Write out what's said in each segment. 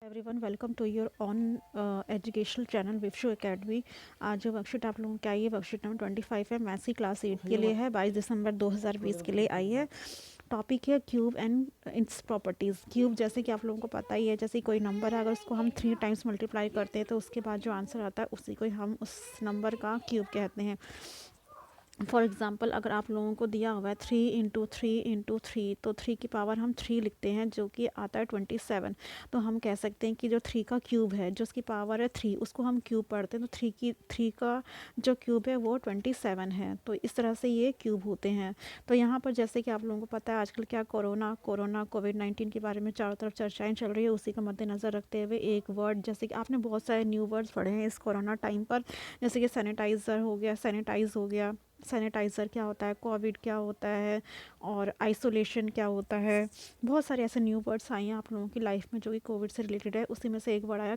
Everyone welcome to your on educational channel Vivashu academy. आज जो worksheet आप लोगों की आई है वर्कशीट नंबर 25 है, मैथ्स की क्लास 8 के लिए है, 22 दिसंबर 2020 के लिए आई है। टॉपिक है cube and it's properties. Cube जैसे कि आप लोगों को पता ही है, जैसे कोई नंबर है अगर उसको हम 3 टाइम्स मल्टीप्लाई करते हैं तो उसके बाद जो आंसर आता है उसी को हम उस नंबर का क्यूब कहते हैं। फॉर एग्ज़ाम्पल अगर आप लोगों को दिया हुआ है 3 × 3 × 3 तो 3 की पावर हम 3 लिखते हैं जो कि आता है 27। तो हम कह सकते हैं कि जो 3 का क्यूब है जो उसकी पावर है 3 उसको हम क्यूब पढ़ते हैं, तो 3 का जो क्यूब है वो 27 है। तो इस तरह से ये क्यूब होते हैं। तो यहाँ पर जैसे कि आप लोगों को पता है आजकल क्या कोरोना कोविड-19 के बारे में चारों तरफ चर्चाएँ चल रही है, उसी का मद्देनज़र रखते हुए एक वर्ड जैसे कि आपने बहुत सारे न्यू वर्ड्स पढ़े हैं इस कोरोना टाइम पर, जैसे कि सैनिटाइज़र हो गया, सैनिटाइज़ हो गया। सैनिटाइज़र क्या होता है, कोविड क्या होता है और आइसोलेशन क्या होता है। बहुत सारे ऐसे न्यू वर्ड्स आए हैं आप लोगों की लाइफ में जो कि कोविड से रिलेटेड है। उसी में से एक वर्ड आया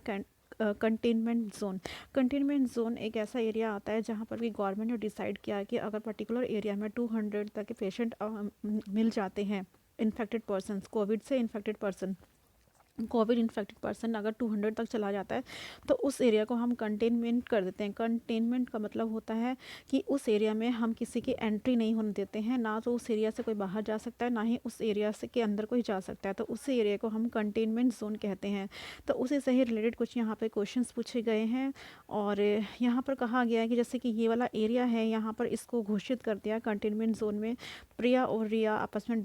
कंटेनमेंट जोन। कंटेनमेंट जोन एक ऐसा एरिया आता है जहाँ पर भी गवर्नमेंट ने डिसाइड किया कि अगर पर्टिकुलर एरिया में 200 तक के पेशेंट मिल जाते हैं, इन्फेक्टेड पर्सन, कोविड से infected person, Covid infected person अगर 200 तक चला जाता है तो उस एरिया को हम कंटेनमेंट कर देते हैं। कंटेनमेंट का मतलब होता है कि उस एरिया में हम किसी की एंट्री नहीं होने देते हैं, ना तो उस एरिया से कोई बाहर जा सकता है ना ही उस एरिया से के अंदर कोई जा सकता है, तो उस एरिया को हम कंटेनमेंट जोन कहते हैं। तो उसी से ही रिलेटेड कुछ यहाँ पे क्वेश्चंस पूछे गए हैं और यहाँ पर कहा गया है कि जैसे कि ये वाला एरिया है, यहाँ पर इसको घोषित कर दिया कंटेनमेंट जोन में। प्रिया और रिया आपस में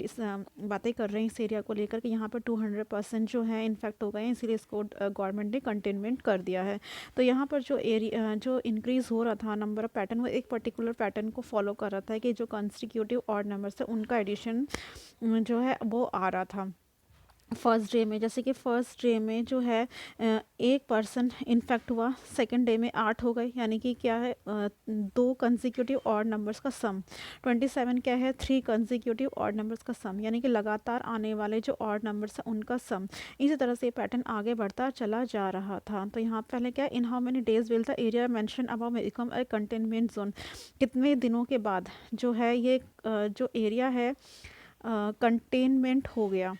बातें कर रहे हैं इस एरिया को लेकर कि यहाँ पर 200% जो है इन्फेक्ट हो गए हैं, इसीलिए इसको गवर्नमेंट ने कंटेनमेंट कर दिया है। तो यहाँ पर जो एरिया जो इंक्रीज़ हो रहा था नंबर ऑफ पैटर्न, वो एक पर्टिकुलर पैटर्न को फॉलो कर रहा था कि जो कंसेक्यूटिव ऑड नंबर्स है उनका एडिशन जो है वो आ रहा था फर्स्ट डे में। जैसे कि फर्स्ट डे में जो है एक पर्सन इन्फेक्ट हुआ, सेकंड डे में 8 हो गए, यानी कि क्या है 2 कंसेक्यूटिव ऑड नंबर्स का सम। 27 क्या है 3 कंसेक्यूटिव ऑड नंबर्स का सम, यानी कि लगातार आने वाले जो ऑड नंबर्स हैं उनका सम। इसी तरह से ये पैटर्न आगे बढ़ता चला जा रहा था। तो यहाँ पहले क्या, in how many days will the area mention above become a containment zone, कितने दिनों के बाद जो है ये जो एरिया है कंटेनमेंट हो गया।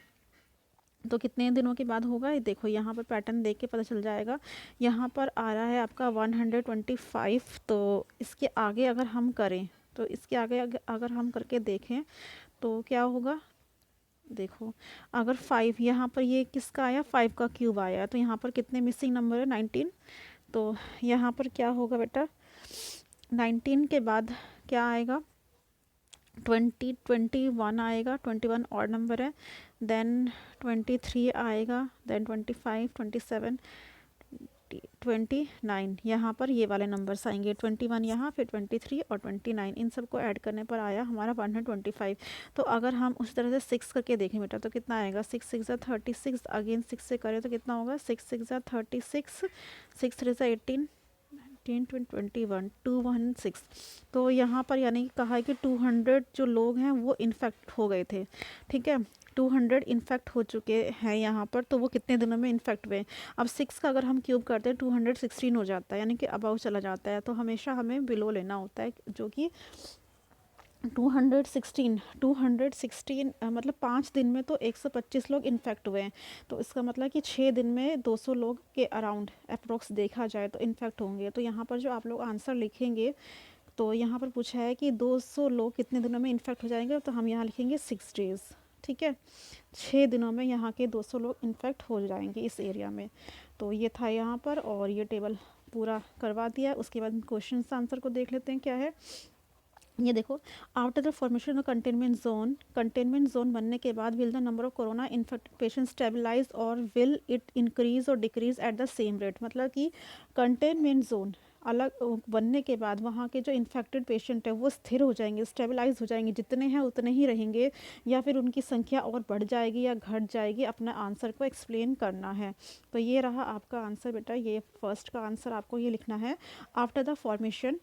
तो कितने दिनों के बाद होगा ये देखो, यहाँ पर पैटर्न देख के पता चल जाएगा। यहाँ पर आ रहा है आपका 125। तो इसके आगे अगर हम करें तो इसके आगे अगर हम करके देखें तो क्या होगा, देखो अगर 5 यहाँ पर ये किसका आया, 5 का क्यूब आया, तो यहाँ पर कितने मिसिंग नंबर है 19। तो यहाँ पर क्या होगा बेटा, 19 के बाद क्या आएगा 21 आएगा, 21 ऑड नंबर है। देन 23 आएगा, देन 25, 27, 29, यहाँ पर ये वाले नंबर्स आएंगे, 21 यहाँ, फिर 23 और 29, इन सबको ऐड करने पर आया हमारा 125। तो अगर हम उस तरह से 6 करके देखें बेटा तो कितना आएगा, 6 6 36, अगेन 6 से करें तो कितना होगा, 6 6 36, 6 3 18, 21, 216। तो यहाँ पर यानी कि कहा है कि 200 जो लोग हैं वो इन्फेक्ट हो गए थे, ठीक है, 200 इन्फेक्ट हो चुके हैं यहाँ पर। तो वो कितने दिनों में इन्फेक्ट हुए। अब 6 का अगर हम क्यूब करते हैं 216 हो जाता है, यानी कि अबाउ चला जाता है, तो हमेशा हमें बिलो लेना होता है, जो कि 216 मतलब 5 दिन में तो 125 लोग इन्फेक्ट हुए हैं। तो इसका मतलब कि 6 दिन में 200 लोग के अराउंड अप्रोक्स देखा जाए तो इन्फेक्ट होंगे। तो यहाँ पर जो आप लोग आंसर लिखेंगे तो यहाँ पर पूछा है कि 200 लोग कितने दिनों में इन्फेक्ट हो जाएंगे, तो हम यहाँ लिखेंगे 6 डेज़, ठीक है, 6 दिनों में यहाँ के 200 लोग इन्फेक्ट हो जाएंगे इस एरिया में। तो ये था यहाँ पर, और ये टेबल पूरा करवा दिया। उसके बाद क्वेश्चन आंसर को देख लेते हैं क्या है। ये देखो, after the formation of containment zone बनने के बाद will the number of corona infected patient stabilise or will it increase और decrease at the same rate. मतलब कि कंटेनमेंट जोन अलग बनने के बाद वहाँ के जो इन्फेक्टेड पेशेंट है वो स्थिर हो जाएंगे, स्टेबलाइज हो जाएंगे, जितने हैं उतने ही रहेंगे, या फिर उनकी संख्या और बढ़ जाएगी या घट जाएगी, अपना आंसर को एक्सप्लेन करना है। तो ये रहा आपका आंसर बेटा, ये फर्स्ट का आंसर आपको ये लिखना है। After the formation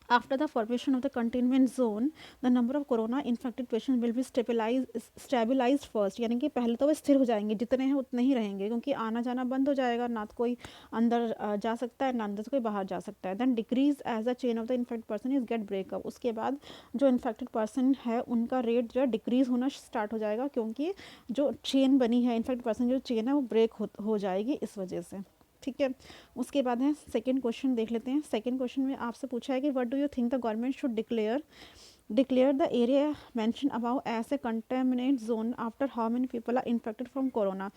After the formation of the containment zone, the number of corona infected patients will be stabilized first, यानी कि पहले तो वो स्थिर हो जाएंगे, जितने हैं उतने ही रहेंगे, क्योंकि आना जाना बंद हो जाएगा, ना तो कोई अंदर जा सकता है, ना अंदर से कोई बाहर जा सकता है. Then decrease as the chain of the infected person is get breakup. उसके बाद जो इन्फेक्टेड पर्सन है उनका रेट जो है डिक्रीज होना स्टार्ट हो जाएगा, क्योंकि जो चेन बनी है इन्फेक्टेड पर्सन जो चेन है वो ब्रेक हो जाएगी इस वजह से. ठीक है. उसके बाद है सेकेंड क्वेश्चन देख लेते हैं. सेकेंड क्वेश्चन में आपसे पूछा है कि what do you think the government should declare the area mention above as a contaminate zone after how many people are infected from corona.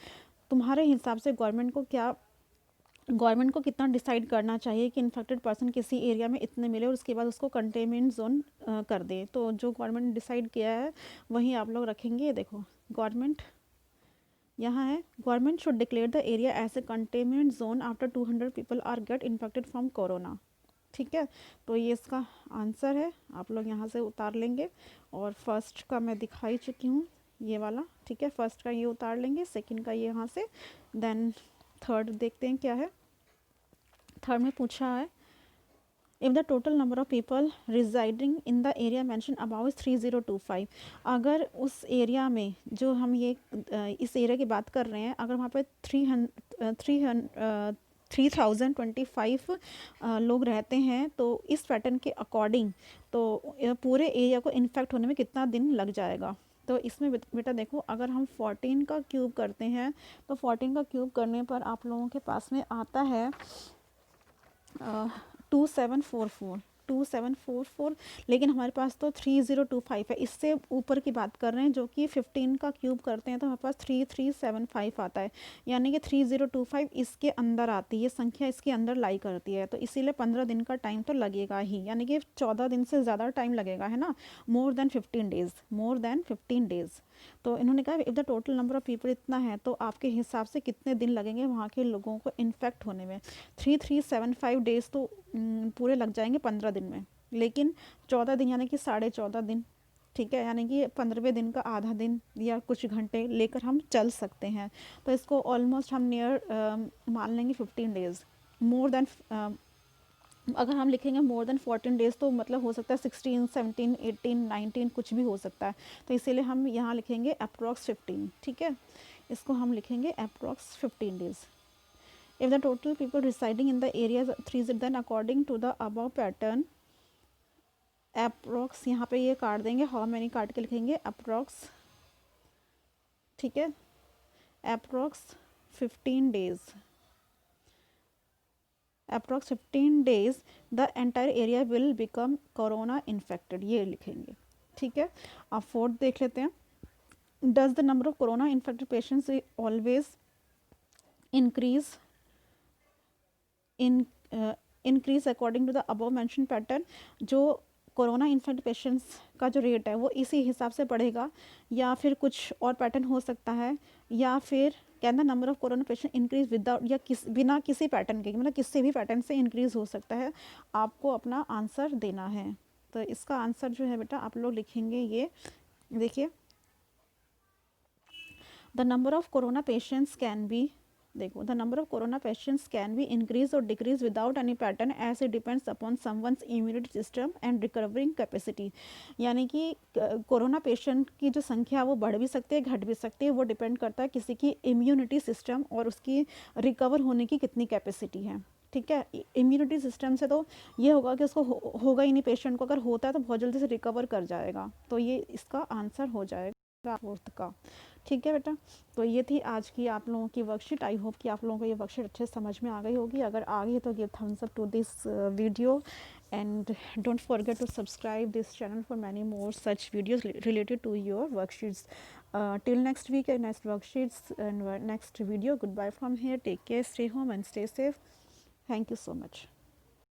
तुम्हारे हिसाब से गवर्नमेंट को कितना डिसाइड करना चाहिए कि इन्फेक्टेड पर्सन किसी एरिया में इतने मिले और उसके बाद उसको कंटेनमेंट जोन कर दे. तो जो गवर्नमेंट डिसाइड किया है वही आप लोग रखेंगे. देखो गवर्नमेंट यहाँ है, government should declare the area as a containment zone after 200 people are get infected from corona. ठीक है. तो ये इसका आंसर है, आप लोग यहाँ से उतार लेंगे. और फर्स्ट का मैं दिखाई चुकी हूँ ये वाला. ठीक है. फर्स्ट का ये उतार लेंगे, सेकंड का ये यहाँ से. देन थर्ड देखते हैं क्या है. थर्ड में पूछा है if the total number of people residing in the area mention about 3025. अगर उस एरिया में जो हम ये इस एरिया की बात कर रहे हैं, अगर वहाँ पे 3025 लोग रहते हैं, तो इस पैटर्न के अकॉर्डिंग तो पूरे एरिया को इन्फेक्ट होने में कितना दिन लग जाएगा. तो इसमें बेटा देखो, अगर हम 14 का क्यूब करते हैं तो 14 का क्यूब करने पर आप लोगों के पास में आता है 2744. लेकिन हमारे पास तो 3025 है. इससे ऊपर की बात कर रहे हैं, जो कि 15 का क्यूब करते हैं तो हमारे पास 3375 आता है. यानी कि 3025 इसके अंदर आती है, ये संख्या इसके अंदर लाई करती है. तो इसीलिए 15 दिन का टाइम तो लगेगा ही, यानी कि 14 दिन से ज़्यादा टाइम लगेगा, है ना. More than 15 days. तो इन्होंने कहा if the total number of people इतना है तो आपके हिसाब से कितने दिन लगेंगे वहाँ के लोगों को इन्फेक्ट होने में. 3375 डेज़ तो पूरे लग जाएंगे 15 दिन में, लेकिन 14 दिन यानी कि 14.5 दिन. ठीक है. यानी कि 15वें दिन का आधा दिन या कुछ घंटे लेकर हम चल सकते हैं. तो इसको ऑलमोस्ट हम नियर मान लेंगे 15 डेज़. मोर देन अगर हम लिखेंगे मोर देन 14 डेज़ तो मतलब हो सकता है 16, 17, 18, 19 कुछ भी हो सकता है. तो इसीलिए हम यहाँ लिखेंगे अप्रॉक्स 15. ठीक है. इसको हम लिखेंगे approx 15 days. If the total people residing in the area is 3, then according to the above pattern approx यहाँ पे ये काट देंगे, हाउ मैनी काट के लिखेंगे अप्रॉक्स. ठीक है. Approx 15 days. Approx 15 days the entire area will become corona infected, ये लिखेंगे. ठीक है. अब फोर्थ देख लेते हैं. Does the number of corona infected patients always increase according to the above mention pattern. जो कोरोना इन्फेक्ट पेशेंट्स का जो रेट है वो इसी हिसाब से बढ़ेगा, या फिर कुछ और पैटर्न हो सकता है, या फिर can the number of corona patient increase without, या बिना किसी पैटर्न के, मतलब किसी भी पैटर्न से इंक्रीज हो सकता है. आपको अपना आंसर देना है. तो इसका आंसर जो है बेटा आप लोग लिखेंगे ये देखिए, the number of corona patients can be, देखो the number of corona patients can be increase और decrease without any pattern as it depends upon someone's immunity system and recovering capacity. यानी कि कोरोना पेशेंट की जो संख्या वो बढ़ भी सकती है, घट भी सकती है. वो डिपेंड करता है किसी की इम्यूनिटी सिस्टम और उसकी रिकवर होने की कितनी कैपेसिटी है. ठीक है. इम्यूनिटी सिस्टम से तो ये होगा कि उसको होगा ही नहीं, पेशेंट को अगर होता है तो बहुत जल्दी से रिकवर कर जाएगा. तो ये इसका आंसर हो जाएगा फोर्थ का. ठीक है बेटा. तो ये थी आज की आप लोगों की वर्कशीट. आई होप कि आप लोगों को ये वर्कशीट अच्छे से समझ में आ गई होगी. अगर आ गई तो give thumbs up to this video and don't forget to subscribe this channel for many more such videos related to your worksheets. Till next week and next worksheets and next video, goodbye from here. Take care, stay home and stay safe. Thank you so much.